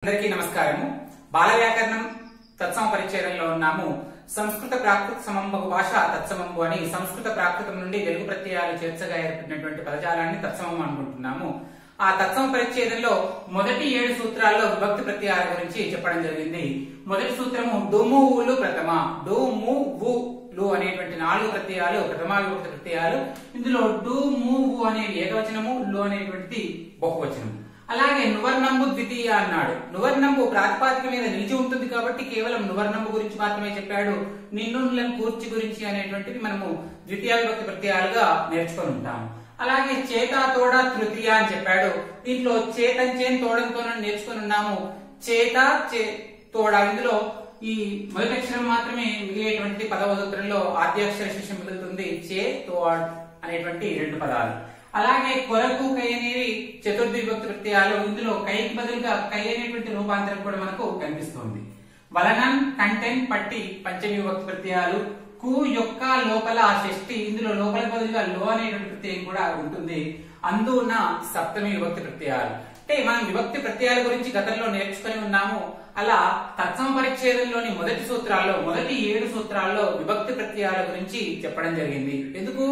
అందరికీ నమస్కారము. బాల వ్యాకరణం తత్సమ పరిచయంలో ఉన్నాము. సంస్కృత ప్రాకృత సమంబగు భాష తత్సమంబు అని సంస్కృత ప్రాకృతం నుండి తెలుగు ప్రత్యయాలు చేర్చగా ఏర్పడినటువంటి పదజాలాన్ని తత్సమం అనుకుంటున్నాము. ఆ తత్సమ పరిచ్ఛేదంలో మొదటి 7 సూత్రాల్లో విభక్తి ప్రత్యయాల గురించి చెప్పడం జరిగింది. మొదటి సూత్రము డుము ఊలు ప్రథమ. డు ము వు లు అనేటువంటి 4 ప్రత్యయాలు ప్రథమా విభక్తి ప్రత్యయాలు. ఇందులో డు ము వు అనేది ఏకవచనము, లు అనేటువంటిది బహువచనము. అలాగే నువర్నంబు ద్వితీయ అన్నాడు. నువర్నంబు ప్రాతిపాదిక మీద నిలిచి ఉంటుంది కాబట్టి కేవలం నువర్నంబు గురించి మాత్రమే చెప్పాడు. నిన్నులను కూర్చి గురించి అనేటువంటివి మనము ద్వితీయ విభక్తి ప్రత్యయాలుగా నేర్చుకొని ఉంటాము. అలాగే చేత తోడ తృతీయ అని చెప్పాడు. దీంట్లో చేతంచేన్ తోడంతో నేర్చుకొని ఉన్నాము. చేత తోడ ఇందులో ఈ మొదటి అక్షరం మాత్రమే మిగిలేటువంటి 10వ సూత్రంలో ఆద్యాక్షర శేషం మిగులుతుంది. చే తోడ్ అనేటువంటి 2 పదాలు. అలాగే కొరకు కై అనేవి చతుర్థి విభక్తి ప్రత్యయాలు. ఇందులో కైకి బదులుగా కై అనేటువంటి రూపాంతరం కూడా మనకు కనిపిస్తుంది. వలనం కంటెన్ పట్టి పంచమి విభక్తి ప్రత్యయాలు. కు యొక్క లోపల షష్ఠి. ఇందులో లోపల బదులుగా లో అనేటువంటి ప్రత్యయం కూడా ఉంటుంది. అందున సప్తమి విభక్తి ప్రత్యయాలు. అంటే మనం విభక్తి ప్రత్యయాల గురించి గతంలో నేర్చుకుని ఉన్నాము. అలా తత్సమ పరిచ్ఛేదంలోని మొదటి 7 సూత్రాల్లో విభక్తి ప్రత్యయాల గురించి చెప్పడం జరిగింది. ఎందుకు?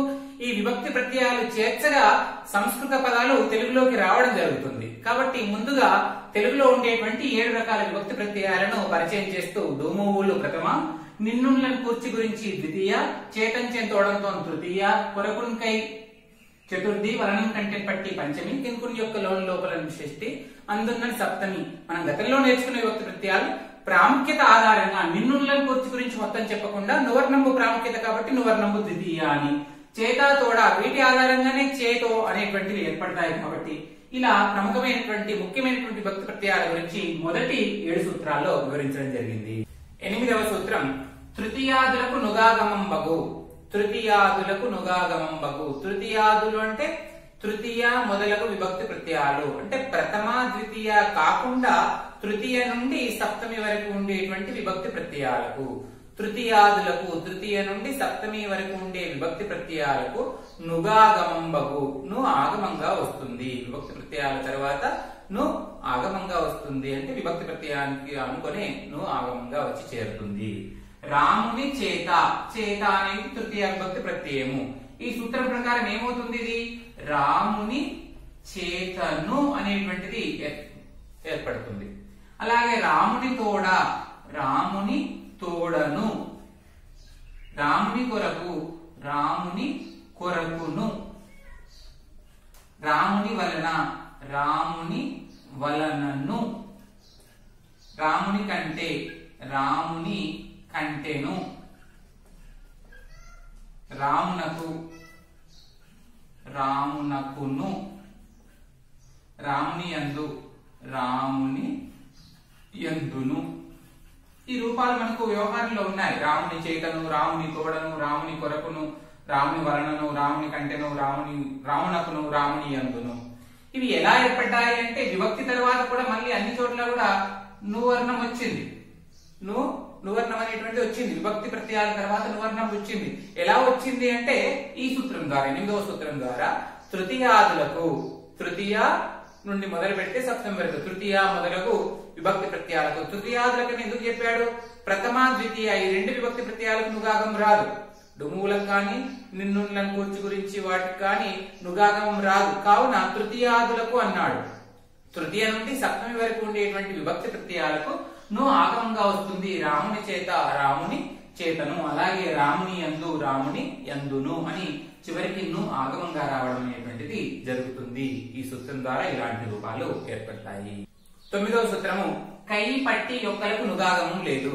ఈ విభక్తి ప్రత్యయాలు చేర్చగా సంస్కృత పదాలు తెలుగులోకి రావడం జరుగుతుంది. కాబట్టి ముందుగా తెలుగులో ఉండేటువంటి 7 రకాల విభక్తి ప్రత్యయాలను పరిచయం చేస్తూ డుమువులు ప్రథమ, నిన్నులను కూర్చి గురించి ద్వితీయ, చేతంచెన్ తోడంతో తృతీయ, కొరకున్కై చతుర్థి, వలనం కంటే పట్టి పంచమి, కింకున్ యొక్క లోపల షష్ఠి, అందున్న సప్తమి. మనం గతంలో నేర్చుకునే విభక్తి ప్రత్యయాలు ప్రాముఖ్యత ఆధారంగా నిన్నులను కూర్చి గురించి మొత్తం చెప్పకుండా నువర్నంబు ప్రాముఖ్యత కాబట్టి నువర్నంబు ద్వితీయ అని, చేత తోడ వీటి ఆధారంగానే చేతో అనేటువంటివి ఏర్పడతాయి. కాబట్టి ఇలా ప్రముఖమైనటువంటి ముఖ్యమైనటువంటి విభక్తి ప్రత్యయాల గురించి మొదటి 7 సూత్రాల్లో వివరించడం జరిగింది. 8వ సూత్రం తృతీయాదులకు నుగాగమం బగు. తృతీయాదులకు నుగాగమం బగు. తృతీయాదులు అంటే తృతీయ మొదలగు విభక్తి ప్రత్యయాలు. అంటే ప్రథమ ద్వితీయ కాకుండా తృతీయ నుండి సప్తమి వరకు ఉండేటువంటి విభక్తి ప్రత్యయాలకు తృతీయాదులకు, తృతీయ నుండి సప్తమి వరకు ఉండే విభక్తి ప్రత్యయాలకు నుగాగమం బగు. ను ఆగమంగా వస్తుంది. విభక్తి ప్రత్యయాల తర్వాత ను ఆగమంగా వస్తుంది. అంటే విభక్తి ప్రత్యయానికి అనుకునే ను ఆగమంగా వచ్చి చేరుతుంది. రాముని చేత. చేత అనేది తృతీయ విభక్తి ప్రత్యయము. ఈ సూత్రం ప్రకారం ఏమవుతుంది? ఇది రాముని చేతను అనేటువంటిది ఏర్పడుతుంది. అలాగే రాముని తోడ, రాముని తోడను, రాముని కొరకు, రాముని కొరకును, రాముని వలన, రాముని వలనను, రాముని కంటే, రాముని కంటెను, రామునకు, రామునకును, రాముని యందు, రాముని యందును. ఈ రూపాలు మనకు వ్యవహారంలో ఉన్నాయి. రాముని చేతను, రాముని తోడను, రాముని కొరకును, రాముని వలనను, రాముని కంటెను, రామునకును, రాముని యందును. ఇవి ఎలా ఏర్పడ్డాయి అంటే విభక్తి తర్వాత కూడా మళ్ళీ అన్ని చోట్ల కూడా నువర్ణం వచ్చింది. నువర్ణం అనేటువంటి వచ్చింది. విభక్తి ప్రత్యయాల తర్వాత నువర్ణం వచ్చింది. ఎలా వచ్చింది అంటే ఈ సూత్రం ద్వారా, 8వ సూత్రం ద్వారా తృతీయాదులకు, తృతీయ నుండి మొదలు పెడితే సప్తమి వరకు తృతీయ మొదలకు విభక్తి ప్రత్యయాలకు. తృతీయాదులకు ఎందుకు చెప్పాడు? ప్రథమ ద్వితీయ ఈ 2 విభక్తి ప్రత్యయాలకు నుగాగం రాదు. డుమువులకు కానీ నిన్నులను కూర్చి గురించి వాటికి కానీ నుగాగమం రాదు. కావున తృతీయాదులకు అన్నాడు. తృతీయ నుండి సప్తమి వరకు ఉండేటువంటి విభక్తి ప్రత్యయాలకు ను ఆగమంగా వస్తుంది. రాముని చేత, రాముని చేతను, అలాగే రాముని యందు, రాముని యందును అని చివరికి ను ఆగమంగా రావడం అనేటువంటిది జరుగుతుంది. ఈ సూత్రం ద్వారా ఇలాంటి రూపాలు ఏర్పడతాయి. 9వ సూత్రము కై పట్టి యొక్కలకు నుగాగమం లేదు.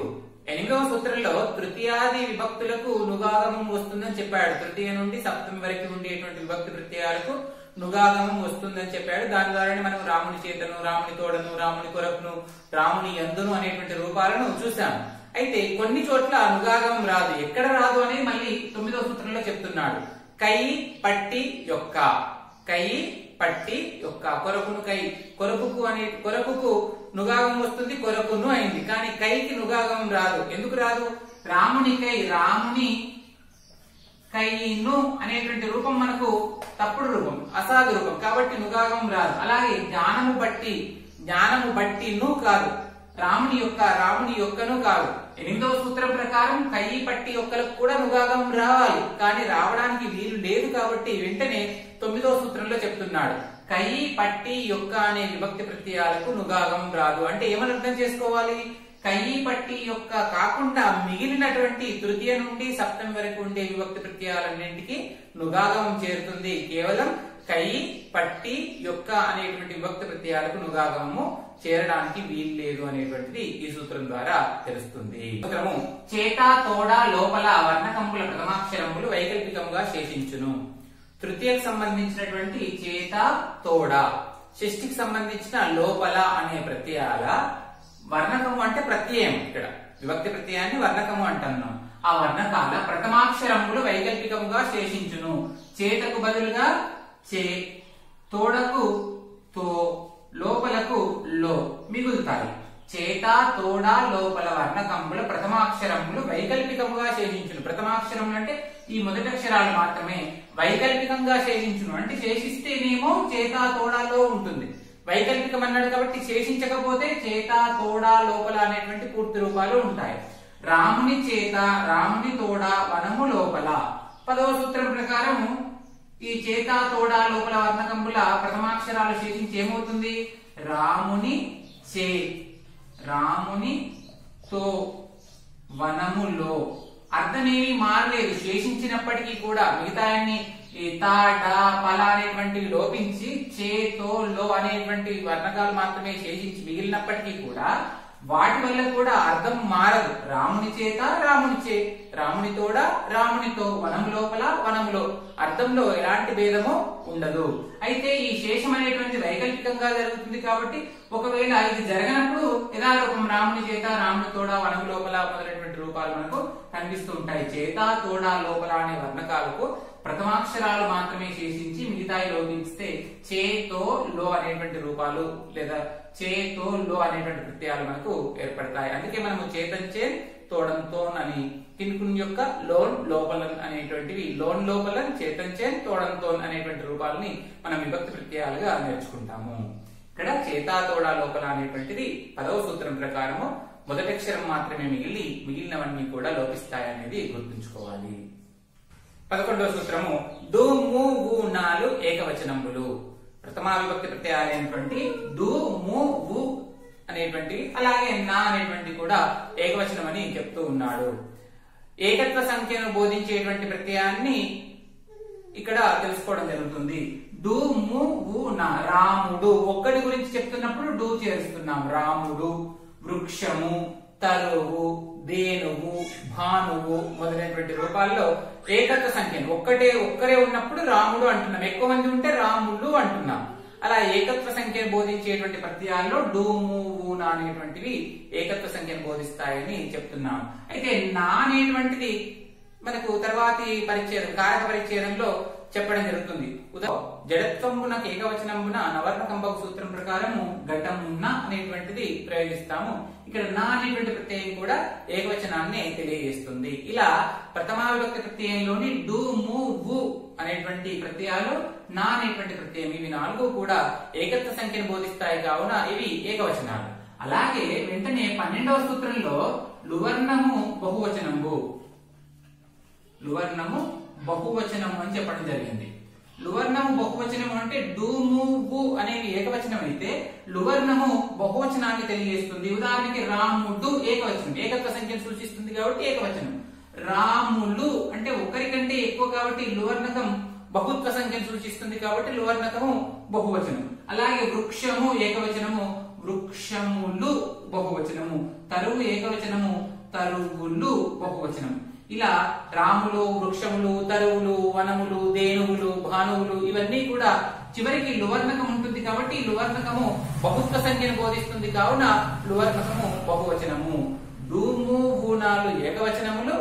8వ సూత్రంలో తృతీయాది విభక్తులకు నుగాగమం వస్తుందని చెప్పాడు. తృతీయ నుండి సప్తమి వరకు ఉండేటువంటి విభక్తి ప్రత్యయాలకు నుగాగమం వస్తుందని చెప్పాడు. దాని ద్వారానే మనం రాముని చేతను, రాముని తోడను, రాముని కొరకును, రాముని యందును అనేటువంటి రూపాలను చూసాం. అయితే కొన్ని చోట్ల నుగాగమం రాదు. ఎక్కడ రాదు అనేది మళ్ళీ 9వ సూత్రంలో చెప్తున్నాడు. కై పట్టి యొక్క, కై పట్టి యొక్క, కొరకును కై, కొరకుకు నుగాగం వస్తుంది, కొరకును అయింది. కానీ కైకి నుగాగం రాదు. ఎందుకు రాదు? రాముని కై, రాముని కైను అనేటువంటి రూపం మనకు తప్పుడు రూపం, అసాధు రూపం కాబట్టి నుగాగం రాదు. అలాగే జ్ఞానము బట్టి, జ్ఞానము బట్టి కాదు, రాముని యొక్కను కాదు. 8వ సూత్రం ప్రకారం కయ్యి పట్టి యొక్కలకు కూడా నుగాగం రావాలి, కానీ రావడానికి వీలు లేదు కాబట్టి వెంటనే 9వ సూత్రంలో చెప్తున్నాడు కయ్యి పట్టి యొక్క అనే విభక్తి ప్రత్యయాలకు నుగాగం రాదు. అంటే ఏమని అర్థం చేసుకోవాలి? కయ్యి పట్టి యొక్క కాకుండా మిగిలినటువంటి తృతీయ నుండి సప్తమి వరకు ఉండే విభక్తి ప్రత్యయాలన్నింటికి నుగాగమం చేరుతుంది. కేవలం కయ్యి పట్టి యొక్క అనేటువంటి విభక్తి ప్రత్యయాలకు నుగాగమము చేరడానికి వీలు లేదు అనేటువంటిది ఈ సూత్రం ద్వారా తెలుస్తుంది. సూత్రము చేత తోడ లోపల వర్ణకంపుల ప్రథమాక్షరములు వైకల్పికంగా శేషించును. తృతీయకు సంబంధించినటువంటి చేత తోడ, షష్ఠికి సంబంధించిన లోపల అనే ప్రత్యయాల వర్ణకము అంటే ప్రత్యయం, ఇక్కడ విభక్తి ప్రత్యయాన్ని వర్ణకము అంటున్నాం. ఆ వర్ణకాల ప్రథమాక్షరములు వైకల్పికంగా శేషించును. చేతకు బదులుగా చే, తోడకు తో, లోపలకు లో మిగులుతాయి. చేత తోడ లోపల వర్ణకముల ప్రథమాక్షరములు వైకల్పికముగా శేషించును. ప్రథమాక్షరములు అంటే ఈ మొదటి అక్షరాలు మాత్రమే వైకల్పికంగా శేషించును. అంటే శేషిస్తేనేమో చేత తోడలో ఉంటుంది, వైకల్పికం అన్నాడు కాబట్టి శేషించకపోతే చేత తోడ లోపల అనేటువంటి పూర్తి రూపాలు ఉంటాయి. రాముని చేత, రాముని తోడ, వనము లోపల. 10వ సూత్రం ప్రకారం ఈ చేత తోడ లోపల వర్ణకంబుల ప్రథమాక్షరాలు శేషించి ఏమవుతుంది? రాముని చే, రాముని తో, వనములో. అర్థమేమి మారలేదు, శేషించినప్పటికీ కూడా మిగతా తా డా పల అనేటువంటివి లోపించి చేతో లో అనేటువంటి వర్ణకాలు మాత్రమే శేషించి మిగిలినప్పటికీ కూడా వాటి వల్ల కూడా అర్థం మారదు. రాముని చేత, రాముని చే, రాముని తోడ, రామునితో, వనం లోపల, వనంలో అర్థంలో ఎలాంటి భేదమో ఉండదు. అయితే ఈ శేషం అనేటువంటి వైకల్పికంగా జరుగుతుంది కాబట్టి ఒకవేళ ఇది జరగనప్పుడు యథారూపం రాముని చేత, రాముని తోడ, వనం లోపల మొదలైనటువంటి రూపాలు మనకు కనిపిస్తూ ఉంటాయి. చేత తోడ లోపల అనే వర్ణకాలకు ప్రథమాక్షరాలు మాత్రమే శేషించి మిగతాయి లోపించితే చేతో లో అనేటువంటి రూపాలు లేదా చేతో లో అనేటువంటి ప్రత్యయాలు మనకు ఏర్పడతాయి. అందుకే మనము చేతంచే తోడంతోన్ అని కిన్కున్ యొక్క లోన్ లోపలన్ అనేటువంటివి లోన్ లోపలన్ చేతంచే తోడంతోన్ అనేటువంటి రూపాలని మనం విభక్తి ప్రత్యయాలుగా నేర్చుకుంటాము. ఇక్కడ చేతా తోడ లోపల అనేటువంటిది 10వ సూత్రం ప్రకారము మొదటి అక్షరం మాత్రమే మిగిలినవన్నీ కూడా లోపిస్తాయనేది గుర్తుంచుకోవాలి. 11వ సూత్రము డు ము వు నాలు ఏకవచనములు. ప్రథమా విభక్తి ప్రత్యయాలైనటువంటి డు ము వు అనేటువంటివి అలాగే నా అనేటువంటి కూడా ఏకవచనం అని చెప్తూ ఉన్నాడు. ఏకత్వ సంఖ్యను బోధించేటువంటి ప్రత్యయాన్ని ఇక్కడ తెలుసుకోవడం జరుగుతుంది. డు ము వు నా, రాముడు ఒక్కడి గురించి చెప్తున్నప్పుడు డు చేరుస్తున్నాం. రాముడు, వృక్షము, తరువు, దేనువు, భానువు మొదలైనటువంటి రూపాల్లో ఏకత్వ సంఖ్యను ఒక్కరే ఉన్నప్పుడు రాముడు అంటున్నాం, ఎక్కువ మంది ఉంటే రాములు అంటున్నాం. అలా ఏకత్వ సంఖ్యను బోధించేటువంటి ప్రత్యయాల్లో డు ము వు నా అనేటువంటివి ఏకత్వ సంఖ్యను బోధిస్తాయని చెప్తున్నాం. అయితే నా అనేటువంటిది మనకు తర్వాతి పరిచ్ఛేదం కారక పరిచ్ఛేదంలో చెప్పడం జరుగుతుంది. జడత్వమున ఏకవచనమున నవర్ణకంబకు సూత్రం ప్రకారము ఘటమున్న అనేటువంటిది ప్రయోగిస్తాము. ఇక్కడ నా అనేటువంటి ప్రత్యయం కూడా ఏకవచనాన్ని తెలియజేస్తుంది. ఇలా ప్రథమా విభక్తి ప్రత్యయంలోని డు ము వు అనేటువంటి ప్రత్యయాలు, నా అనేటువంటి ప్రత్యయం, ఇవి 4 కూడా ఏకత్వ సంఖ్యను బోధిస్తాయి కావున ఇవి ఏకవచనాలు. అలాగే వెంటనే 12వ సూత్రంలో లువర్ణము బహువచనము, లువర్ణము బహువచనము అని చెప్పడం జరిగింది. లువర్ణము బహువచనము అంటే డు ము వు అనేవి ఏకవచనం అయితే లువర్ణము బహువచనాన్ని తెలియజేస్తుంది. ఉదాహరణకి రాముడు ఏకవచనం, ఏకత్వ సంఖ్యను సూచిస్తుంది కాబట్టి ఏకవచనం. రాములు అంటే ఒకరికంటే ఎక్కువ కాబట్టి లువర్ణకం బహుత్వ సంఖ్యను సూచిస్తుంది కాబట్టి లువర్ణకము బహువచనం. అలాగే వృక్షము ఏకవచనము, వృక్షములు బహువచనము. తరువు ఏకవచనము, తరువులు బహువచనం. ఇలా రాములు, వృక్షములు, తరువులు, వనములు, దేనువులు, భానువులు ఇవన్నీ కూడా చివరికి లువర్ణకం ఉంటుంది కాబట్టి లువర్ణకము బహుత్వ సంఖ్యను బోధిస్తుంది కావున లువర్ణకము బహువచనము. డు ము వు నాలు ఏకవచనములు,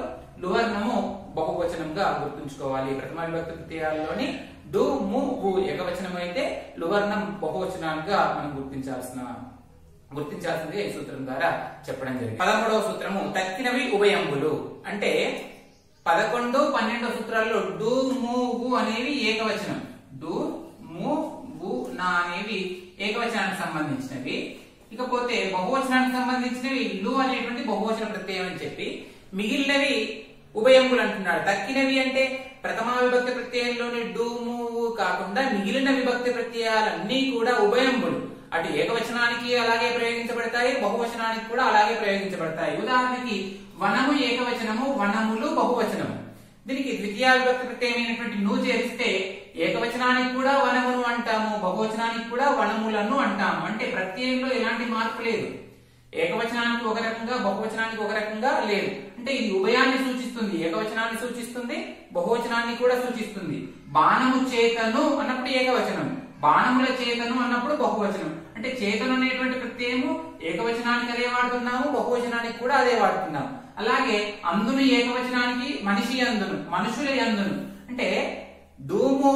లువర్ణము బహువచనంగా గుర్తుంచుకోవాలి. ప్రథమ విభక్తి ప్రత్యయాల్లోని డు ము వు ఏకవచనం అయితే లువర్ణం బహువచనాలుగా మనం గుర్తించాల్సిందిగా ఈ సూత్రం ద్వారా చెప్పడం జరిగింది. 13వ సూత్రము తక్కినవి ఉభయంబులు. అంటే 11, 12 సూత్రాల్లో డు ము వు అనేవి ఏకవచనం, డు ము వు నా అనేవి ఏకవచనానికి సంబంధించినవి. ఇకపోతే బహువచనానికి సంబంధించినవి లు అనేటువంటి బహువచన ప్రత్యయం అని చెప్పి, మిగిలినవి ఉభయంబులు అంటున్నాడు. తక్కినవి అంటే ప్రథమా విభక్తి ప్రత్యయంలోని డూము కాకుండా మిగిలిన విభక్తి ప్రత్యయాలన్నీ కూడా ఉభయంబులు. అటు ఏకవచనానికి అలాగే ప్రయోగించబడతాయి, బహువచనానికి కూడా అలాగే ప్రయోగించబడతాయి. ఉదాహరణకి వనము ఏకవచనము, వనములు బహువచనము. దీనికి ద్వితీయ విభక్తి ప్రత్యయమైనటువంటి ను చేరిస్తే ఏకవచనానికి కూడా వనమును అంటాము, బహువచనానికి కూడా వనములను అంటాము. అంటే ప్రత్యయంలో ఎలాంటి మార్పు లేదు. ఏకవచనానికి ఒక రకంగా, బహువచనానికి ఒక రకంగా లేదు. అంటే ఇది ఉభయాన్ని సూచిస్తుంది, ఏకవచనాన్ని సూచిస్తుంది, బహువచనాన్ని కూడా సూచిస్తుంది. బాణము చేతను అన్నప్పుడు ఏకవచనం, బాణముల చేతను అన్నప్పుడు బహువచనం. అంటే చేతను అనేటువంటి ప్రత్యయము ఏకవచనానికి అదే వాడుతున్నాము, బహువచనానికి కూడా అదే వాడుతున్నాము. అలాగే అందును ఏకవచనానికి, మనిషి అందును, మనుషుల అందును. అంటే డూము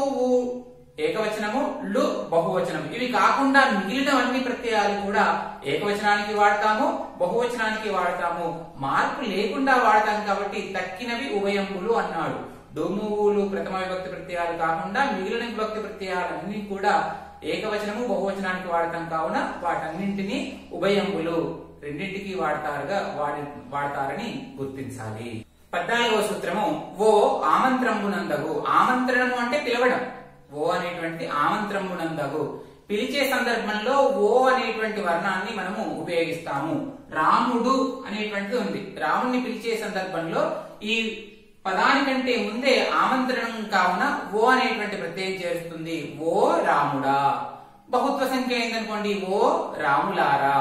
ఏకవచనము, లు బహువచనం. ఇవి కాకుండా మిగిలినవన్నీ ప్రత్యయాలు కూడా ఏకవచనానికి వాడతాము, బహువచనానికి వాడతాము. మార్పు లేకుండా వాడతాం కాబట్టి తక్కినవి ఉభయంబులు అన్నాడు. డోమువులు ప్రథమ విభక్తి ప్రత్యయాలు కాకుండా మిగిలిన విభక్తి ప్రత్యయాలన్నీ కూడా ఏకవచనము, బహువచనానికి వాడతాం కావున వాటన్నింటినీ ఉభయంబులు, రెండింటికి వాడతారని గుర్తించాలి. 14వ సూత్రము ఓ ఆమంత్రంబునందగు. ఆమంత్రణము అంటే పిలవడం. ఓ అనేటువంటి ఆమంత్రంబునందగు. పిలిచే సందర్భంలో ఓ అనేటువంటి వర్ణాన్ని మనము ఉపయోగిస్తాము. రాముడు అనేటువంటిది ఉంది. రాముడిని పిలిచే సందర్భంలో ఈ పదానికంటే ముందే ఆమంత్రణం కావున ఓ అనేటువంటి ప్రత్యయం చేరుస్తుంది. ఓ రాముడా. బహుత్వ సంఖ్య ఏందనుకోండి, ఓ రాములారా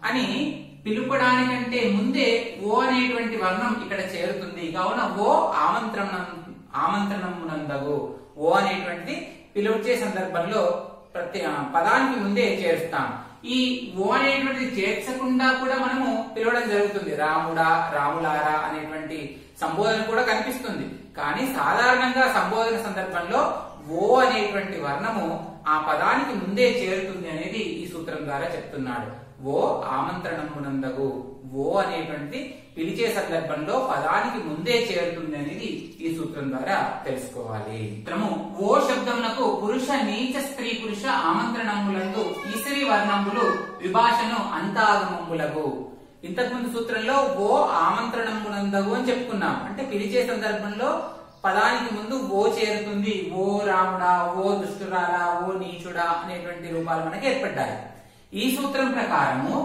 అని పిలుపడానికంటే ముందే ఓ అనేటువంటి వర్ణం ఇక్కడ చేరుతుంది. కావున ఓ ఆమంత్రణమునందగు. ఓ అనేటువంటి పిలువచ్చే సందర్భంలో పదానికి ముందే చేరుస్తాం. ఈ ఓ అనేటువంటిది చేర్చకుండా కూడా మనము పిలవడం జరుగుతుంది. రాముడా, రాములారా అనేటువంటి సంబోధన కూడా కనిపిస్తుంది. కానీ సాధారణంగా సంబోధన సందర్భంలో ఓ అనేటువంటి వర్ణము ఆ పదానికి ముందే చేరుతుంది అనేది ఈ సూత్రం ద్వారా చెప్తున్నాడు. ఓ ఆమంత్రణమునందగు. ఓ అనేటువంటి పిలిచే సందర్భంలో పదానికి ముందే చేరుతుంది అనేది ఈ సూత్రం ద్వారా తెలుసుకోవాలి. సూత్రము ఓ శబ్దమునకు పురుష నీచ స్త్రీ పురుష ఆమంత్రణములందు ఈశ్వరి వర్ణములు విభాషను అంతాగమములకు. ఇంతకుముందు సూత్రంలో ఓ ఆమంత్రణమునందగు అని చెప్పుకున్నాం. అంటే పిలిచే సందర్భంలో పదానికి ముందు ఓ చేరుతుంది. ఓ రాముడా, ఓ దుష్టురాలా, ఓ నీచుడా అనేటువంటి రూపాలు మనకి ఏర్పడ్డాయి. ఈ సూత్రం ప్రకారము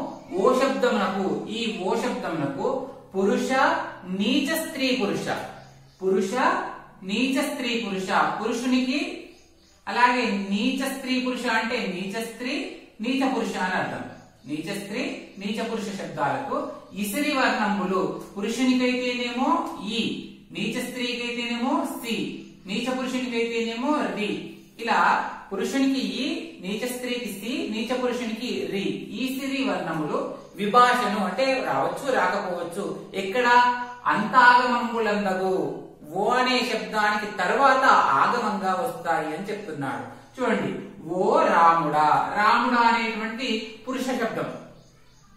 ఓ శబ్దమునకు, ఈ ఓ శబ్దమునకు పురుష నీచ స్త్రీ పురుష, పురుష నీచ స్త్రీ పురుష, పురుషునికి అలాగే నీచ స్త్రీ పురుష అంటే నీచ స్త్రీ నీచ పురుష అని అర్థం. నీచ స్త్రీ నీచ పురుష శబ్దాలకు ఇసిరి వర్ణములు. పురుషునికైతేనేమో ఈ, నీచ స్త్రీకైతేనేమో సి, నీచ పురుషునికైతేనేమో రి. ఇలా పురుషునికి ఈ, నీచ స్త్రీకి సి, నీచ పురుషునికి రి. ఈ సిరి వర్ణములు విభాషను అంటే రావచ్చు, రాకపోవచ్చు. ఎక్కడ? అంతాగమములందగు. ఓ అనే శబ్దానికి తర్వాత ఆగమంగా వస్తాయి అని చెప్తున్నాడు. చూడండి, ఓ రాముడా. రాముడా అనేటువంటి పురుష శబ్దం,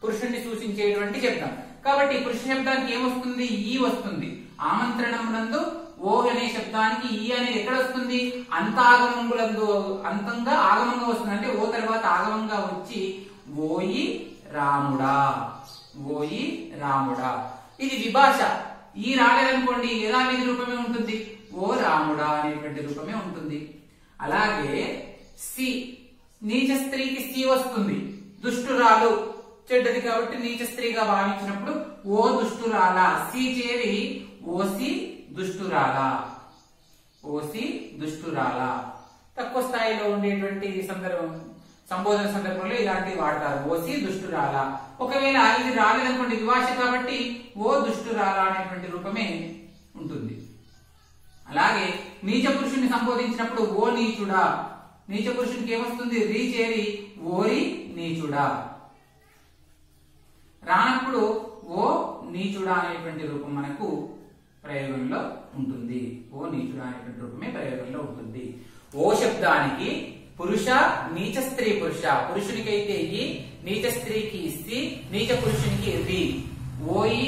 పురుషుణ్ణి సూచించేటువంటి శబ్దం. కాబట్టి పురుష శబ్దానికి ఏమొస్తుంది? ఈ వస్తుంది. ఆమంత్రణమునందు ఓ అనే శబ్దానికి ఈ అనేది ఎక్కడ వస్తుంది? అంతాగమములందు, అంతంగా ఆగమంగా వస్తుంది. అంటే ఓ తర్వాత ఆగమంగా వచ్చి ఓయి రాముడా, ఓయి రాముడా. ఇది విభాష. ఈ రాలేదనుకోండి యథావిధి రూపమే ఉంటుంది, ఓ రాముడా అనేటువంటి రూపమే ఉంటుంది. అలాగే సి, నీచ స్త్రీకి సి వస్తుంది. దుష్టురాలు చెడ్డది కాబట్టి నీచ స్త్రీగా భావించినప్పుడు ఓ దుష్టురాలా. సి చేరి ఓసి దుష్టురాలా, ఓసి దుష్టురాలా. తక్కువ స్థాయిలో ఉండేటువంటి సంబోధన సందర్భంలో ఇలాంటివి వాడతారు. ఓసి దుష్టురాలా. ఒకవేళ ఇది రాలేదనుకోండి విభాష కాబట్టి ఓ దుష్టురాలా అనేటువంటి రూపమే ఉంటుంది. అలాగే నీచ పురుషుని సంబోధించినప్పుడు ఓ నీచుడా. నీచ పురుషునికి ఏమొస్తుంది? రీ చేరి ఓరి నీచుడా. రానప్పుడు ఓ నీచుడా అనేటువంటి రూపం మనకు ప్రయోగంలో ఉంటుంది. ఓ నీచుడా అనేటువంటి రూపమే ప్రయోగంలో ఉంటుంది. ఓ శబ్దానికి పురుష నీచ స్త్రీ పురుష, పురుషునికైతే ఈ, నీచ స్త్రీకి సి, నీచ పురుషునికి రి. ఓయి,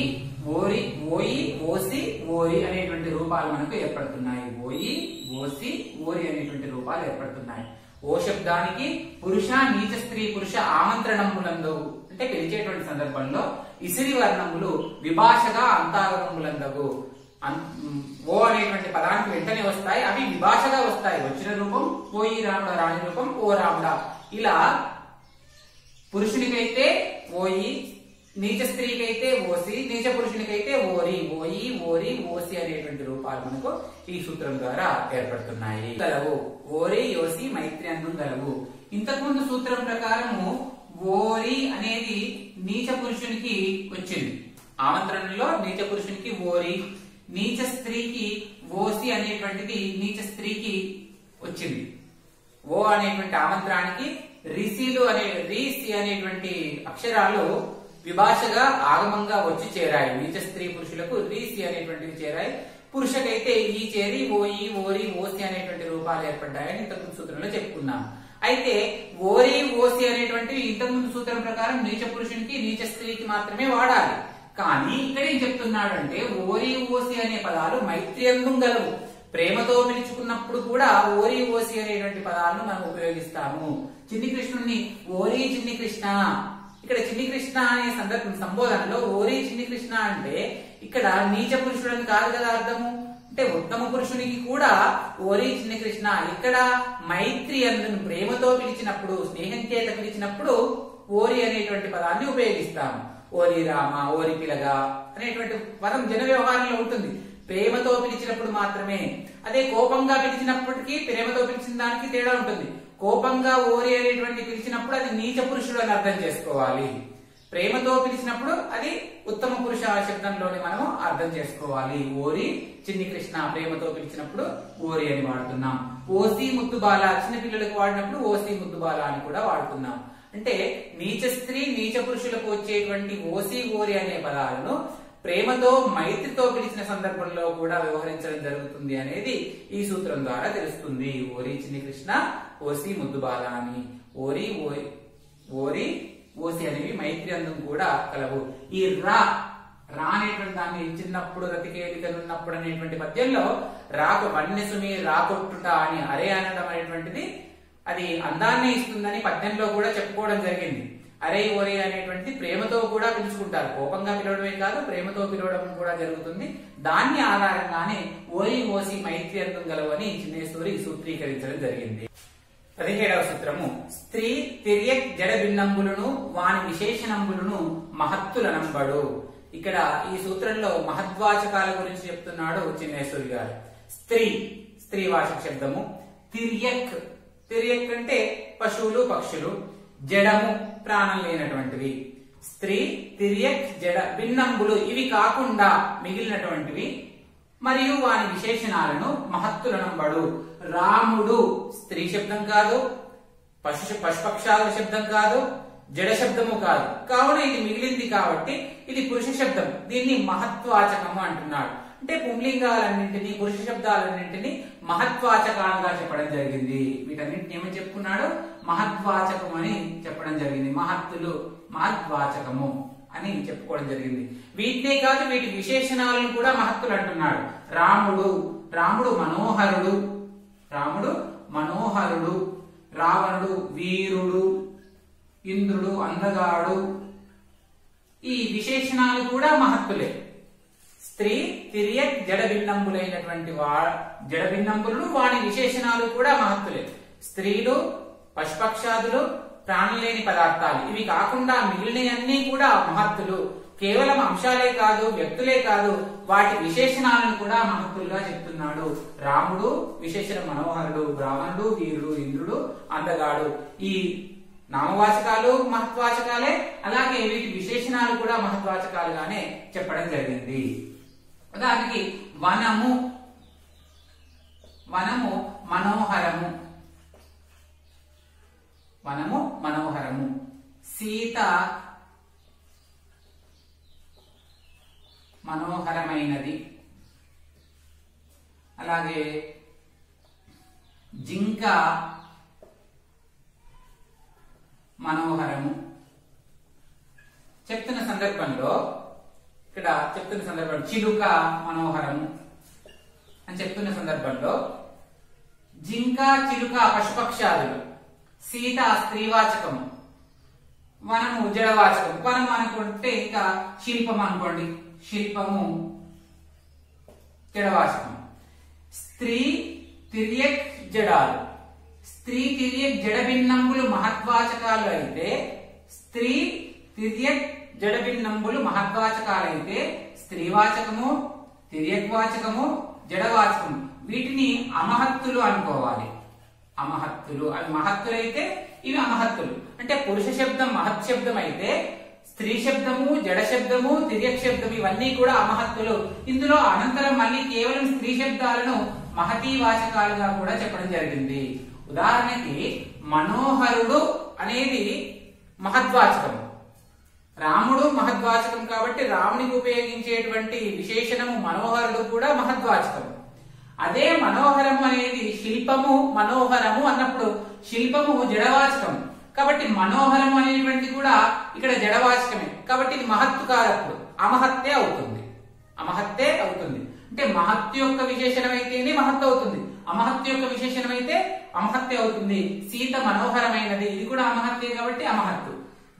ఓరి, ఓయి, ఓసి, ఓరి అనేటువంటి రూపాలు మనకు ఏర్పడుతున్నాయి. ఓయి, ఓసి, ఓరి అనేటువంటి రూపాలు ఏర్పడుతున్నాయి. ఓ శబ్దానికి పురుష నీచ స్త్రీ పురుష ఆమంత్రణములందవు అంటే పిలిచేటువంటి సందర్భంలో ఇసిరి వర్ణములు విభాషగా అంతాగమములందవు. ఓ అనేటువంటి పదానికి వెంటనే వస్తాయి, అవి విభాషగా వస్తాయి. వచ్చిన రూపం పోయి రాముడ, రాణి రూపం ఓ రాముడ. ఇలా పురుషునికైతే ఓయి, నీచ స్త్రీకైతే ఓసి, నీచ పురుషునికైతే ఓరి, ఓయి, ఓరి, ఓసి అనేటువంటి రూపాలు మనకు ఈ సూత్రం ద్వారా ఏర్పడుతున్నాయి. గలవు ఓరి, యోసి, మైత్రి అన్నం గలవు. ఇంతకుముందు సూత్రం ప్రకారము ఓరి అనేది నీచ పురుషునికి వచ్చింది. ఆమంత్రణలో నీచ పురుషునికి ఓరి, నీచ స్త్రీకి ఓసి అనేటువంటిది నీచ స్త్రీకి వచ్చింది. ఓ అనేటువంటి ఆమంత్రానికి రిసిలు రీసి అనేటువంటి అక్షరాలు విభాషగా ఆగమంగా వచ్చి చేరాయి. నీచ స్త్రీ పురుషులకు రీసి అనేటువంటివి చేరాయి. పురుషకైతే ఈ చేరి ఓయి, ఓరి, ఓసి అనేటువంటి రూపాలు ఏర్పడ్డాయని ఇంతకుముందు సూత్రంలో చెప్పుకున్నాం. అయితే ఓరి, ఓసి అనేటువంటివి ఇంతకుముందు సూత్రం ప్రకారం నీచ పురుషునికి నీచ స్త్రీకి మాత్రమే వాడాలి. కానీ ఇక్కడ ఏం చెప్తున్నాడు అంటే ఓరి, ఓసి అనే పదాలు మైత్రియందు గలవు. ప్రేమతో పిలుచుకున్నప్పుడు కూడా ఓరి, ఓసి అనేటువంటి పదాలను మనం ఉపయోగిస్తాము. చిన్ని కృష్ణుడిని ఓరి చిన్ని కృష్ణ, ఇక్కడ చిన్ని కృష్ణ అనే సంబోధనలో ఓరి చిన్ని కృష్ణ అంటే ఇక్కడ నీచ పురుషుడని కాదు కదా అర్థము. అంటే ఉత్తమ పురుషునికి కూడా ఓరి చిన్ని కృష్ణ. ఇక్కడ మైత్రి అందును ప్రేమతో పిలిచినప్పుడు, స్నేహం చేత పిలిచినప్పుడు ఓరి అనేటువంటి పదాన్ని ఉపయోగిస్తాము. ఓరి రామ, ఓరి పిలగా అనేటువంటి పదం జన వ్యవహారంలో ఉంటుంది. ప్రేమతో పిలిచినప్పుడు మాత్రమే. అదే కోపంగా పిలిచినప్పటికీ ప్రేమతో పిలిచిన దానికి తేడా ఉంటుంది. కోపంగా ఓరి అనేటువంటి పిలిచినప్పుడు అది నీచ పురుషుడు అని అర్థం చేసుకోవాలి. ప్రేమతో పిలిచినప్పుడు అది ఉత్తమ పురుష శబ్దంలోనే మనం అర్థం చేసుకోవాలి. ఓరి చిన్ని కృష్ణ ప్రేమతో పిలిచినప్పుడు ఓరి అని వాడుతున్నాం. ఓసి ముద్దుబాల చిన్న పిల్లలకు వాడినప్పుడు ఓసి ముద్దుబాల అని కూడా వాడుతున్నాం. అంటే నీచ స్త్రీ నీచ పురుషులకు వచ్చేటువంటి ఓసి, ఓరి అనే పదాలను ప్రేమతో మైత్రితో పిలిచిన సందర్భంలో కూడా వ్యవహరించడం జరుగుతుంది అనేది ఈ సూత్రం ద్వారా తెలుస్తుంది. ఓరి చిన్ని కృష్ణ, ఓసి ముద్దుబాల అని. ఓరి, ఓరి, ఓసి అనేవి మైత్రి అందం కూడా కలవు. ఈ రా అనేటువంటి దాన్ని చిన్నప్పుడు రతికేలికనున్నప్పుడు అనేటువంటి పద్యంలో రాకు వన్యసుమి రాకొట్టుట అని అరే అనడం అనేటువంటిది అది అందాన్ని ఇస్తుందని పద్యంలో కూడా చెప్పుకోవడం జరిగింది. అరే ఓరే అనేటువంటి ప్రేమతో కూడా పిలుచుకుంటారు. కోపంగా పిలవడమే కాదు, ప్రేమతో పిలవడం కూడా జరుగుతుంది. దాన్ని ఆధారంగానే ఓరి, ఓసి మైత్రి అందం గలవు అని చిన్నేశ్వరి సూత్రీకరించడం జరిగింది. 17వ సూత్రము స్త్రీ తిర్యక్ జడ భిన్నంబులను వాని విశేషణంబులను మహత్తులనంబడు. ఇక్కడ ఈ సూత్రంలో మహద్వాచకాల గురించి చెప్తున్నాడు చిన్నేశ్వరి గారు. స్త్రీ వాచక శబ్దము. తిర్యక్ అంటే పశువులు, పక్షులు. జడము ప్రాణం లేనటువంటివి. స్త్రీ, తిర్యక్, జడ భిన్నంబులు ఇవి కాకుండా మిగిలినటువంటివి మరియు వాని విశేషణాలను మహత్తులనంబడు. రాముడు స్త్రీ శబ్దం కాదు, పశుపక్షాల శబ్దం కాదు, జడ శబ్దము కాదు. కావున ఇది మిగిలింది కాబట్టి ఇది పురుష శబ్దం. దీన్ని మహత్వాచకము అంటున్నాడు. అంటే పుంలింగాలన్నింటినీ, పురుష శబ్దాలన్నింటినీ మహత్వాచకాలుగా చెప్పడం జరిగింది. వీటన్నింటిని ఏమని చెప్పుకున్నాడు? మహత్వాచకం అని చెప్పడం జరిగింది. మహత్తులు మహత్వాచకము అని చెప్పుకోవడం జరిగింది. వీటినే కాదు వీటి విశేషణాలను కూడా మహత్తులు అంటున్నాడు. రాముడు మనోహరుడు, రావణుడు వీరుడు, ఇంద్రుడు అందగాడు. ఈ విశేషణాలు కూడా మహత్తులే. స్త్రీ, తిర్యక్, జడ భిన్నంబులైనటువంటి జడ భిన్నంబులను వాని విశేషణాలు కూడా మహత్తులే. స్త్రీలు, పశుపక్షాదులు, ప్రాణం లేని పదార్థాలు ఇవి కాకుండా మిగిలినవన్నీ కూడా మహత్తులు. కేవలం అంశాలే కాదు, వ్యక్తులే కాదు, వాటి విశేషణాలను కూడా మహత్తులుగా చెప్తున్నాడు. రాముడు విశేషణ మనోహరుడు, రావణుడు వీరుడు, ఇంద్రుడు అందగాడు. ఈ నామవాచకాలు మహత్వాచకాలే, అలాగే వీటి విశేషణాలు కూడా మహత్వాచకాలుగానే చెప్పడం జరిగింది. ఉదాహరణకి వనము మనోహరము. సీత మనోహరమైనది. అలాగే జింక మనోహరము. చెప్తున్న సందర్భంలో చిలుక మనోహరము అని చెప్తున్న సందర్భంలో జింక, చిలుక పశుపక్షాదులు సీత స్త్రీవాచకము, వనము జడవాచకం. వనం అనుకుంటే ఇంకా శిల్పం అనుకోండి, శిల్పము జడవాచకం. స్త్రీ తిర్యక్ జడాలు, స్త్రీ తిర్యక్ జడభిన్నంబులు మహద్వాచకాలు అయితే, స్త్రీ తిర్యక్ జడభిన్నంబులు మహద్వాచకాలు అయితే స్త్రీవాచకము, తిర్యక్వాచకము, జడవాచకము వీటిని అమహత్తులు అనుకోవాలి. అమహత్తులు, అవి మహత్తులైతే ఇవి అమహత్తులు. అంటే పురుష శబ్దం మహత్ శబ్దం అయితే స్త్రీ శబ్దము, జడ శబ్దము, తిర్యక్ శబ్దం ఇవన్నీ కూడా అమహత్తులు. ఇందులో అనంతరం మళ్ళీ కేవలం స్త్రీ శబ్దాలను మహతీ వాచకాలుగా కూడా చెప్పడం జరిగింది. ఉదాహరణకి మనోహరుడు అనేది మహద్వాచకం, రాముడు మహద్వాచకం కాబట్టి రామునికి ఉపయోగించేటువంటి విశేషణము మనోహరుడు కూడా మహద్వాచకం. అదే మనోహరము అనేది శిల్పము మనోహరము అన్నప్పుడు శిల్పము జడవాచకం కాబట్టి మనోహరము అనేటువంటిది కూడా ఇక్కడ జడవాచకమే కాబట్టి ఇది మహత్తు కాదప్పుడు అమహత్తే అవుతుంది. అమహత్తే అవుతుంది అంటే మహత్తు యొక్క విశేషణం అయితేనే మహత్తు అవుతుంది, అమహత్తు యొక్క విశేషణం అయితే అమహత్తే అవుతుంది. సీత మనోహరమైనది, ఇది కూడా అమహత్తే కాబట్టి అమహత్తు.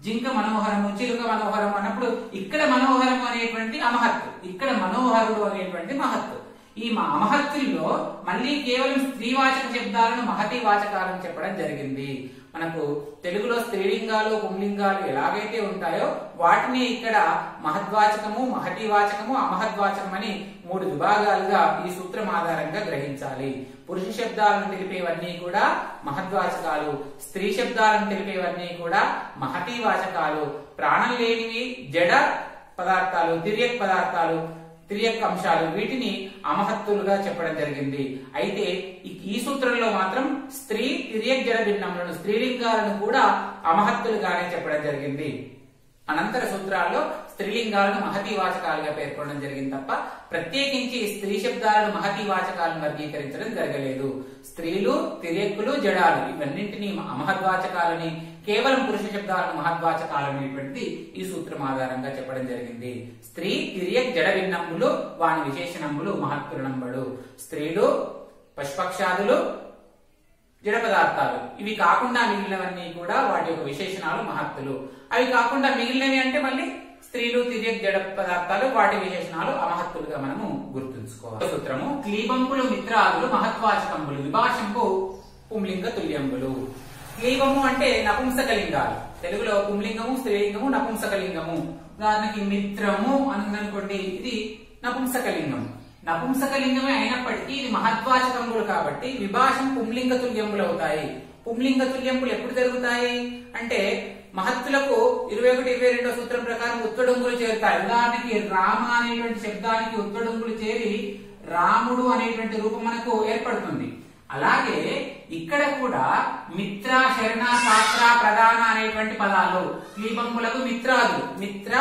జింక మనోహరము, చిలుక మనోహరము అన్నప్పుడు ఇక్కడ మనోహరము అనేటువంటి అమహత్తు, ఇక్కడ మనోహరుడు అనేటువంటి మహత్తు. ఈ అమహత్తుల్లో మళ్ళీ కేవలం స్త్రీవాచక శబ్దాలను మహతి వాచకాలను చెప్పడం జరిగింది. మనకు తెలుగులో స్త్రీలింగాలు పుంలింగాలు ఎలాగైతే ఉంటాయో వాటిని ఇక్కడ మహద్వాచకము, మహతి వాచకము, అమహద్వాచకం అని 3 విభాగాలుగా ఈ సూత్రం ఆధారంగా గ్రహించాలి. పురుష శబ్దాలను తెలిపేవన్నీ కూడా మహద్వాచకాలు, స్త్రీ శబ్దాలను తెలిపేవన్నీ కూడా మహతి వాచకాలు, ప్రాణం లేనివి జడ పదార్థాలు, తిర్యక్ పదార్థాలు, తిర్యక్ అంశాలు వీటిని అమహత్తులుగా చెప్పడం జరిగింది. అయితే ఈ సూత్రంలో మాత్రం స్త్రీ తిర్యక్ జడ భిన్నములను, స్త్రీలింగాలను కూడా అమహత్తులుగానే చెప్పడం జరిగింది. అనంతర సూత్రాల్లో స్త్రీలింగాలను మహతి వాచకాలుగా పేర్కొనడం జరిగింది తప్ప ప్రత్యేకించి స్త్రీ శబ్దాలను మహతి వాచకాలను వర్గీకరించడం జరగలేదు. స్త్రీలు, తిర్యక్కులు, జడాలు ఇవన్నింటినీ అమహద్వాచకాలని, కేవలం పురుష శబ్దాలను మహద్వాచకాలు అనేటువంటిది ఈ సూత్రం ఆధారంగా చెప్పడం జరిగింది. స్త్రీ తిర్యక్ జడ భిన్నంబులు వాని విశేషణంబులు మహత్తులంబడు. స్త్రీలు, పశుపక్షాదులు, జడ పదార్థాలు ఇవి కాకుండా మిగిలినవన్నీ కూడా వాటి యొక్క విశేషణాలు మహత్తులు. అవి కాకుండా మిగిలినవి అంటే మళ్ళీ స్త్రీలు, తిర్యక్ జడ పదార్థాలు వాటి విశేషణాలు అమహత్తులుగా మనము గుర్తుంచుకోవాలి. సూత్రము క్లీబంబులు మిత్రాదులు మహత్వాచకంబులు విభాషంపు పుంలింగ తుల్యంబులు. క్లీబము అంటే నపుంసకలింగాలు, తెలుగులో పుంలింగము, స్త్రీలింగము, నపుంసకలింగము. ఉదాహరణకి మిత్రము అనుకోండి, ఇది నపుంసకలింగము. నపుంసకలింగమే అయినప్పటికీ ఇది మహద్వాచకములు కాబట్టి విభాషం పుంలింగ తుల్యంబులు అవుతాయి. పుంలింగ తుల్యంబులు ఎప్పుడు జరుగుతాయి అంటే మహత్తులకు 21, 22 సూత్రం ప్రకారం ఉత్తడుంగులు చేరుతాయి. ఉదాహరణకి రామ అనేటువంటి శబ్దానికి ఉత్తడుంగులు చేరి రాముడు అనేటువంటి రూపం మనకు ఏర్పడుతుంది. అలాగే ఇక్కడ కూడా మిత్ర, శరణ, పాత్ర, ప్రధాన అనేటువంటి పదాలు క్లీబంబులకు మిత్రాలు. మిత్ర,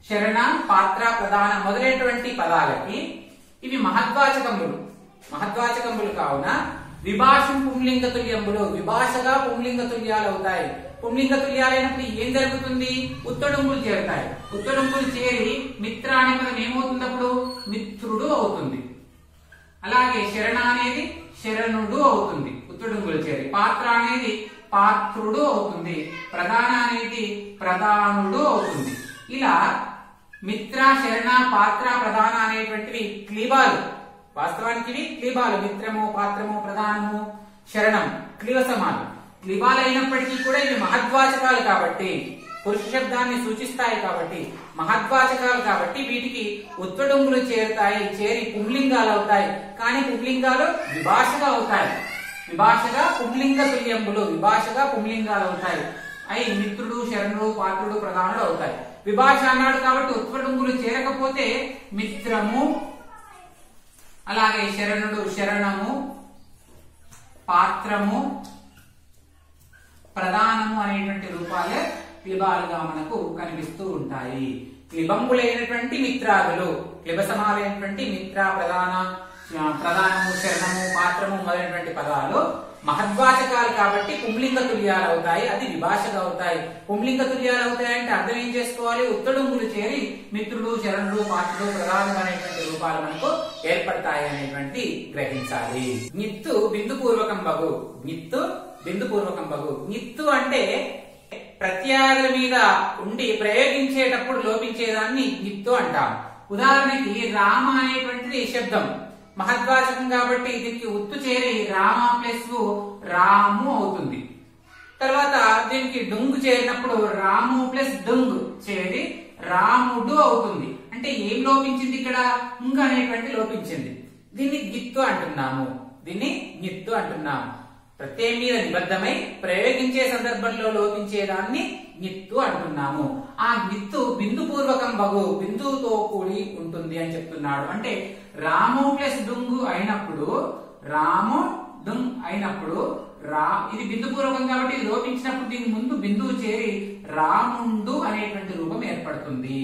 శరణ, పాత్ర, ప్రధాన మొదలైనటువంటి పదాలకి ఇవి మహద్వాచకములు. మహద్వాచకములు కావున విభాషం పుంలింగ తుల్యంబులు, విభాషగా పుంలింగ తుల్యాలు అవుతాయి. పుంలింగ తుల్యాలైనప్పుడు ఏం జరుగుతుంది? ఉత్తడుంగులు చేరుతాయి. ఉత్తడుంగులు చేరి మిత్ర అనే పదం ఏమవుతుంది? అప్పుడు మిత్రుడు అవుతుంది. అలాగే శరణ అనేది శరణుడు అవుతుంది ఉత్తడుంగులు చేరి. పాత్ర అనేది పాత్రుడు అవుతుంది. ప్రధాన అనేది ప్రధానుడు అవుతుంది. ఇలా మిత్ర, శరణ, పాత్ర, ప్రధాన అనేటువంటివి క్లీబాలు. వాస్తవానికి ఇవి క్లీబాలు. మిత్రము, పాత్రము, ప్రధానము, శరణం క్లీవ సమానం. క్లీబాలు అయినప్పటికీ కూడా ఇవి మహద్వాచకాలు కాబట్టి, పురుష శబ్దాన్ని సూచిస్తాయి కాబట్టి, మహద్వాచకాలు కాబట్టి వీటికి ఉత్తడుంగులు చేరుతాయి. చేరి పుంలింగాలు అవుతాయి. కానీ పుంలింగాలు విభాషగా అవుతాయి. విభాషగా పుంలింగ తుల్యంబులు, విభాషగా పుంలింగాలు అవుతాయి. అయి మిత్రుడు, శరణుడు, పాత్రుడు, ప్రధానుడు అవుతాయి. విభాష అన్నాడు కాబట్టి ఉత్తడుంగులు చేరకపోతే మిత్రము, అలాగే శరణుడు, శరణము, పాత్రము, ప్రధానము అనేటువంటి రూపాలే క్లిబాలుగా మనకు కనిపిస్తూ ఉంటాయి. క్లిబంబులైనటువంటి మిత్రాదులు, క్లిబ సమాలైనటువంటి మిత్ర, ప్రధానము, శరణము, పాత్రము మొదలైనటువంటి పదాలు మహద్వాచకాలు కాబట్టి పుంలింగ తుల్యాలు అవుతాయి. అది విభాషగా అవుతాయి. పుంలింగ తుల్యాలు అవుతాయి అంటే అర్థం ఏం చేసుకోవాలి? ఉత్తడుంగులు చేరి మిత్రుడు, శరణుడు, పాత్రుడు, ప్రధానం అనేటువంటి రూపాలు మనకు ఏర్పడతాయి అనేటువంటి గ్రహించాలి. నిత్తు బిందు పూర్వకం బగు. నిత్తు బిందు పూర్వకం బగు. నిత్తు అంటే ప్రత్యయాల మీద ఉండి ప్రయోగించేటప్పుడు లోపించేదాన్ని నిత్తు అంటాం. ఉదాహరణకి రామ అనేటువంటిది శబ్దం, మహద్వాచకం కాబట్టి దీనికి ఉత్తు చేరి రామ ప్లస్ రాము అవుతుంది. తర్వాత దీనికి డుంగు చేరినప్పుడు రాము ప్లస్ డుంగు చేరి రాముడు అవుతుంది. అంటే ఏం లోపించింది ఇక్కడ? ఉంగ అనేటువంటి లోపించింది. దీన్ని గిత్తు అంటున్నాము. ప్రత్యయం మీద నిబద్ధమై ప్రయోగించే సందర్భంలో లోపించేదాన్ని నిత్తు అంటున్నాము. ఆ నిత్తు బిందు పూర్వకం బగు, బిందువుతో కూడి ఉంటుంది అని చెప్తున్నాడు. అంటే రాము ప్లస్ డుంగు అయినప్పుడు, ఇది బిందు పూర్వకం కాబట్టి ఇది లోపించినప్పుడు దీని ముందు బిందువు చేరి రాముండు అనేటువంటి రూపం ఏర్పడుతుంది.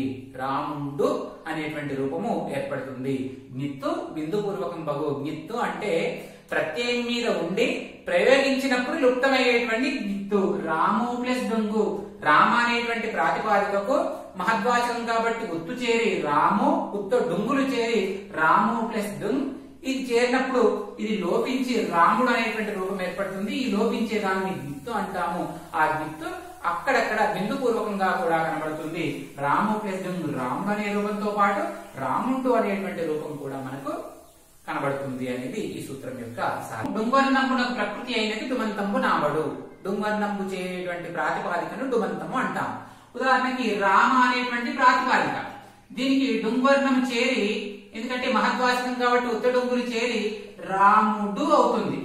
నిత్తు బిందు పూర్వకం బగు. నిత్తు అంటే ప్రత్యయం మీద ఉండి ప్రయోగించినప్పుడు లుప్తమయ్యేటువంటి నిత్తు. రాము ప్లస్ డుంగు, రామ అనేటువంటి ప్రాతిపాదికకు మహద్వాచకం కాబట్టి ఉత్తు చేరి రాము, ఉత్తు డుంగులు చేరి రాము ప్లస్ డుంగ్, ఇది చేరినప్పుడు ఇది లోపించి రాముడు అనేటువంటి రూపం ఏర్పడుతుంది. ఈ లోపించే దాన్ని గిత్తు అంటాము. ఆ గిత్తు అక్కడక్కడ బిందు పూర్వకంగా కూడా కనబడుతుంది. రాము ప్లస్ డుంగు రాముడు అనే రూపంతో పాటు రాముడు అనేటువంటి రూపం కూడా మనకు కనబడుతుంది అనేది ఈ సూత్రం యొక్క సారం. డుంగర్నంబునకు ప్రకృతి అయినది డుమంతంబు నావడు. డుంగర్నంబు చేరేటువంటి ప్రాతిపాదికను డుమంతము అంటాం. ఉదాహరణకి రామ అనేటువంటి ప్రాతిపాదిక, దీనికి డుంగర్ణం చేరి, ఎందుకంటే మహద్వాచకం కాబట్టి ఉత్తడుంగులు చేరి రాముడు అవుతుంది.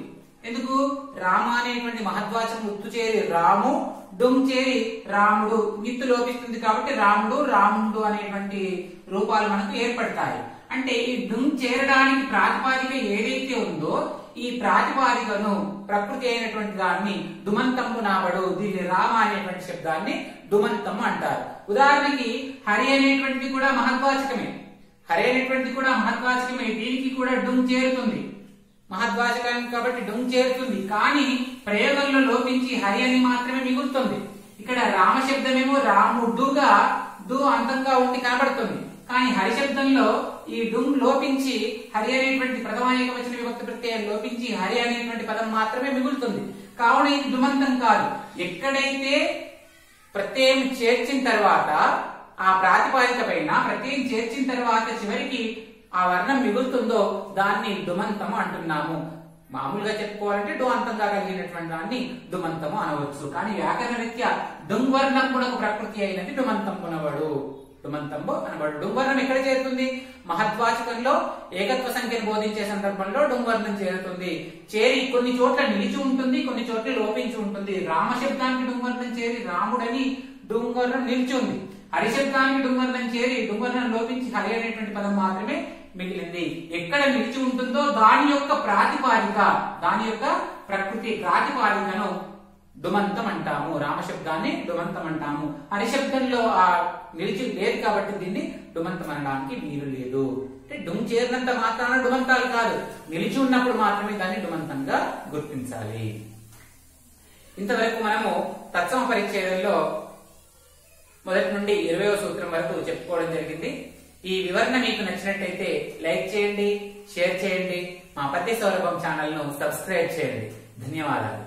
ఎందుకు? రామ అనేటువంటి మహద్వాచకం ఉత్తు చేరి రాము, డుంగ్ చేరి రాముడు, నిత్తు లోపిస్తుంది కాబట్టి రాముడు రాముడు అనేటువంటి రూపాలు మనకు ఏర్పడతాయి. అంటే ఈ డుంగ్ చేరడానికి ప్రాతిపాదిక ఏదైతే ఉందో ఈ ప్రాతిపాదికను ప్రకృతి అయినటువంటి దాన్ని డుమంతము నావడు, దీన్ని రామ అనేటువంటి శబ్దాన్ని డుమంతము అంటారు. ఉదాహరణకి హరి అనేటువంటిది కూడా మహద్వాచకమే. దీనికి కూడా డుంగ్ చేరుతుంది, మహద్వాచకం కాబట్టి డుంగ్ చేరుతుంది. కానీ ప్రయోగంలో లోపించి హరి అని మాత్రమే మిగులుతుంది. ఇక్కడ రామ శబ్దమేమో రాముడుగా డు అంతంగా ఉండి కనబడుతుంది. కానీ హరి శబ్దంలో ఈ డుంగ్ లోపించి హరి అనేటువంటి ప్రథమ ఏకవచన విభక్తి ప్రత్యయం లోపించి హరి అనేటువంటి పదం మాత్రమే మిగులుతుంది. కావున ఇది డుమంతం కాదు. ఎక్కడైతే ప్రత్యయం చేర్చిన తర్వాత ఆ ప్రాతిపాదిక పైన ప్రత్యయం చేర్చిన తర్వాత చివరికి ఆ వర్ణం మిగులుతుందో దాన్ని డుమంతము అంటున్నాము. మామూలుగా చెప్పుకోవాలంటే డు అంతంగా కలిగినటువంటి దాన్ని డుమంతము అనవచ్చు. కానీ వ్యాకరణ రీత్యా డుంగ్ వర్ణం కూడా ప్రకృతి అయినది డుమంతము అనబడు. డుంగవర్ణం ఎక్కడ చేరుతుంది? మహద్వాచకంలో ఏకత్వ సంఖ్యను బోధించే సందర్భంలో డుంగవర్ణం చేరుతుంది. చేరి కొన్ని చోట్ల నిలిచి ఉంటుంది, కొన్ని చోట్ల లోపించి ఉంటుంది. రామ శబ్దానికి డుంగవర్ణం చేరి రాముడని డుంగవర్ణం నిలిచి ఉంది. హరి శబ్దానికి డుంగవర్ణం చేరి డుంగవర్ణం లోపించి హరి అనేటువంటి పదం మాత్రమే మిగిలింది. ఎక్కడ నిలిచి ఉంటుందో దాని యొక్క ప్రాతిపాదిక, దాని యొక్క ప్రకృతి ప్రాతిపాదికను డుమంతం అంటాము. రామశబ్దాన్ని డుమంతం అంటాము. హరి శబ్దంలో ఆ నిలిచి లేదు కాబట్టి దీన్ని డుమంతం అనడానికి వీలు లేదు. అంటే డుంగ్ చేరినంత మాత్రాన డుమంతాలు కాదు, నిలిచి ఉన్నప్పుడు మాత్రమే దాన్ని డుమంతంగా గుర్తించాలి. ఇంతవరకు మనము తత్సమ పరిచ్ఛేదంలో మొదటి నుండి 20వ సూత్రం వరకు చెప్పుకోవడం జరిగింది. ఈ వివరణ మీకు నచ్చినట్టయితే లైక్ చేయండి, షేర్ చేయండి, మా పద్య సౌరభం ఛానల్ ను సబ్స్క్రైబ్ చేయండి. ధన్యవాదాలు.